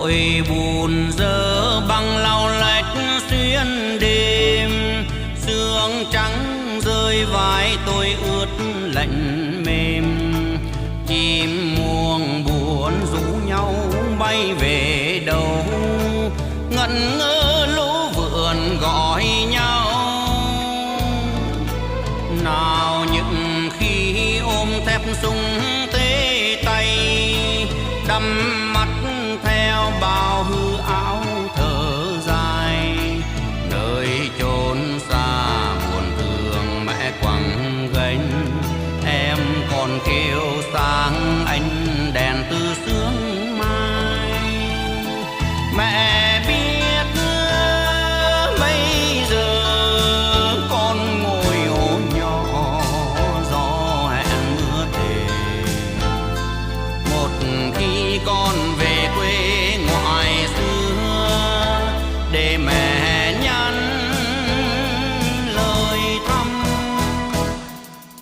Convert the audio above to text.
nỗi buồn dơ băng lau lách xuyên đêm, sương trắng rơi vai tôi ướt lạnh mềm. Chim muông buồn rủ nhau bay về đâu, ngẩn ngơ lũ vượn gọi nhau. Nào những khi ôm thép súng thế tay, đắm mắt theo bao hư áo thở dài. Nơi chốn xa buồn thương mẹ quẳng gánh, em còn kêu sáng ánh đèn từ sương mai. Mẹ